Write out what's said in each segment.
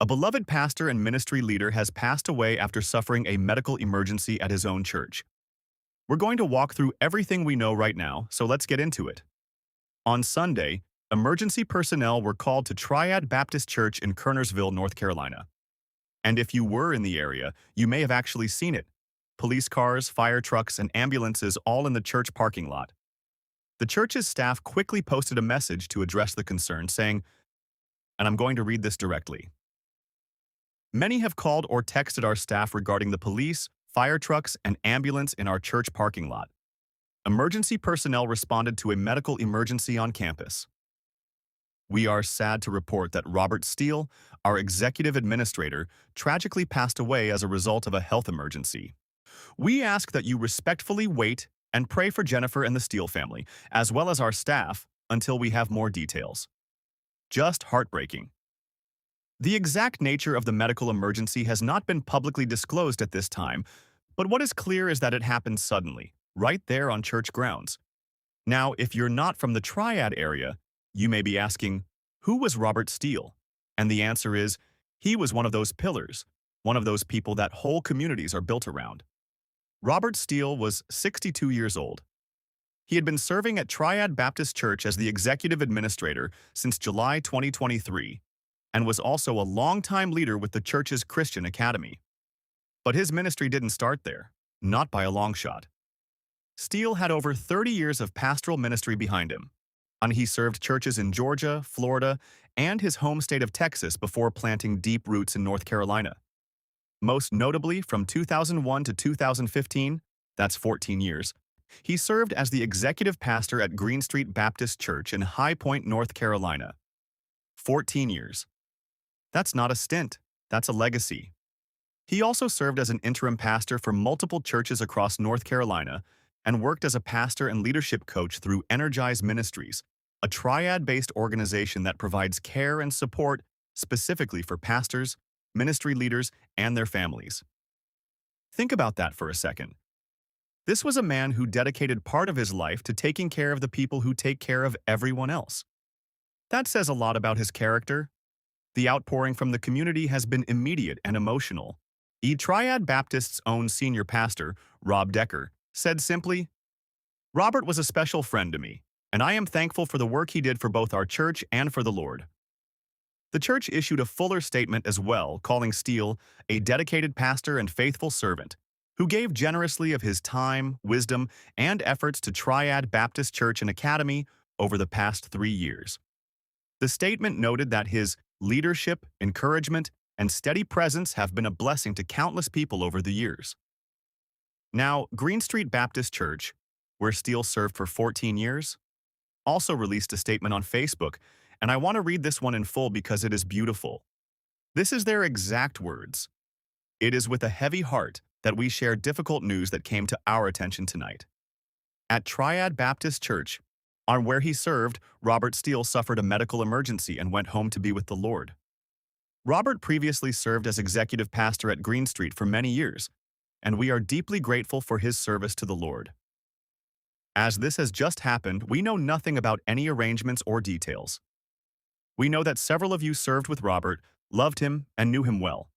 A beloved pastor and ministry leader has passed away after suffering a medical emergency at his own church. We're going to walk through everything we know right now, so let's get into it. On Sunday, emergency personnel were called to Triad Baptist Church in Kernersville, North Carolina. And if you were in the area, you may have actually seen it. Police cars, fire trucks, and ambulances all in the church parking lot. The church's staff quickly posted a message to address the concern, saying, and I'm going to read this directly. Many have called or texted our staff regarding the police, fire trucks, and ambulance in our church parking lot. Emergency personnel responded to a medical emergency on campus. We are sad to report that Robert Steele, our executive administrator, tragically passed away as a result of a health emergency. We ask that you respectfully wait and pray for Jennifer and the Steele family, as well as our staff, until we have more details. Just heartbreaking. The exact nature of the medical emergency has not been publicly disclosed at this time, but what is clear is that it happened suddenly, right there on church grounds. Now, if you're not from the Triad area, you may be asking, who was Robert Steele? And the answer is, he was one of those pillars, one of those people that whole communities are built around. Robert Steele was 62 years old. He had been serving at Triad Baptist Church as the executive administrator since July 2023 and was also a longtime leader with the church's Christian Academy. But his ministry didn't start there, not by a long shot. Steele had over 30 years of pastoral ministry behind him, and he served churches in Georgia, Florida, and his home state of Texas before planting deep roots in North Carolina. Most notably, from 2001 to 2015, that's 14 years, he served as the executive pastor at Green Street Baptist Church in High Point, North Carolina. 14 years. That's not a stint, that's a legacy. He also served as an interim pastor for multiple churches across North Carolina and worked as a pastor and leadership coach through Energize Ministries, a triad-based organization that provides care and support specifically for pastors, ministry leaders, and their families. Think about that for a second. This was a man who dedicated part of his life to taking care of the people who take care of everyone else. That says a lot about his character. The outpouring from the community has been immediate and emotional. Triad Baptist's own senior pastor, Rob Decker, said simply, "Robert was a special friend to me, and I am thankful for the work he did for both our church and for the Lord." The church issued a fuller statement as well, calling Steele a dedicated pastor and faithful servant who gave generously of his time, wisdom, and efforts to Triad Baptist Church and Academy over the past 3 years. The statement noted that his leadership, encouragement, and steady presence have been a blessing to countless people over the years. Now, Green Street Baptist Church, where Steele served for 14 years, also released a statement on Facebook, and I want to read this one in full because it is beautiful. This is their exact words. "It is with a heavy heart that we share difficult news that came to our attention tonight. At Triad Baptist Church, on where he served, Robert Steele suffered a medical emergency and went home to be with the Lord. Robert previously served as executive pastor at Green Street for many years, and we are deeply grateful for his service to the Lord. As this has just happened, we know nothing about any arrangements or details. We know that several of you served with Robert, loved him, and knew him well.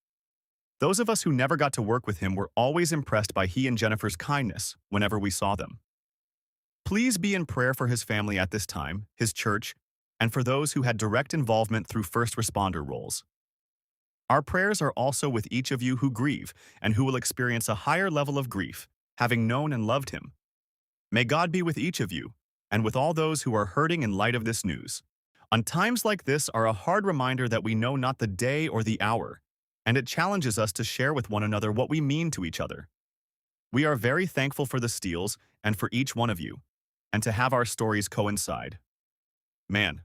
Those of us who never got to work with him were always impressed by he and Jennifer's kindness whenever we saw them. Please be in prayer for his family at this time, his church, and for those who had direct involvement through first responder roles. Our prayers are also with each of you who grieve and who will experience a higher level of grief, having known and loved him. May God be with each of you, and with all those who are hurting in light of this news. On times like this are a hard reminder that we know not the day or the hour, and it challenges us to share with one another what we mean to each other. We are very thankful for the Steeles and for each one of you, and to have our stories coincide." Man,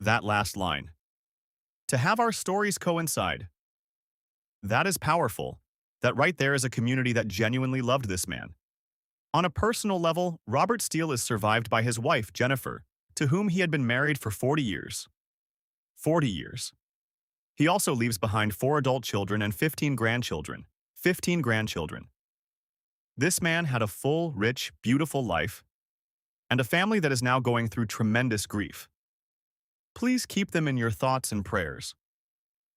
that last line. To have our stories coincide. That is powerful. That right there is a community that genuinely loved this man. On a personal level, Robert Steele is survived by his wife, Jennifer, to whom he had been married for 40 years. 40 years. He also leaves behind 4 adult children and 15 grandchildren. 15 grandchildren. This man had a full, rich, beautiful life, and a family that is now going through tremendous grief. Please keep them in your thoughts and prayers.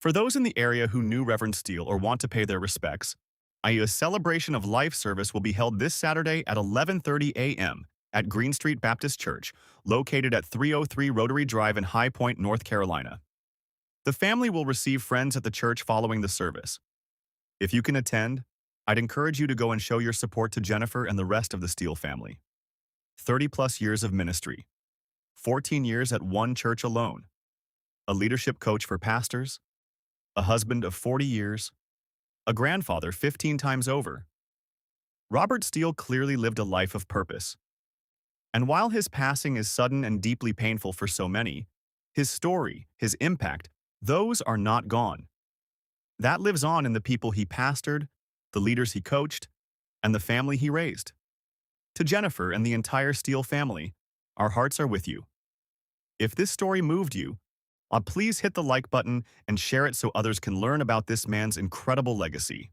For those in the area who knew Reverend Steele or want to pay their respects, a celebration of life service will be held this Saturday at 11:30 a.m. at Green Street Baptist Church, located at 303 Rotary Drive in High Point, North Carolina. The family will receive friends at the church following the service. If you can attend, I'd encourage you to go and show your support to Jennifer and the rest of the Steele family. 30-plus years of ministry, 14 years at one church alone, a leadership coach for pastors, a husband of 40 years, a grandfather 15 times over. Robert Steele clearly lived a life of purpose. And while his passing is sudden and deeply painful for so many, his story, his impact, those are not gone. That lives on in the people he pastored, the leaders he coached, and the family he raised. To Jennifer and the entire Steele family, our hearts are with you. If this story moved you, please hit the like button and share it so others can learn about this man's incredible legacy.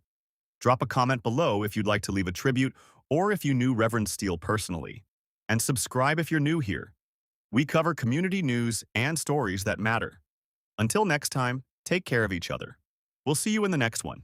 Drop a comment below if you'd like to leave a tribute or if you knew Reverend Steele personally. And subscribe if you're new here. We cover community news and stories that matter. Until next time, take care of each other. We'll see you in the next one.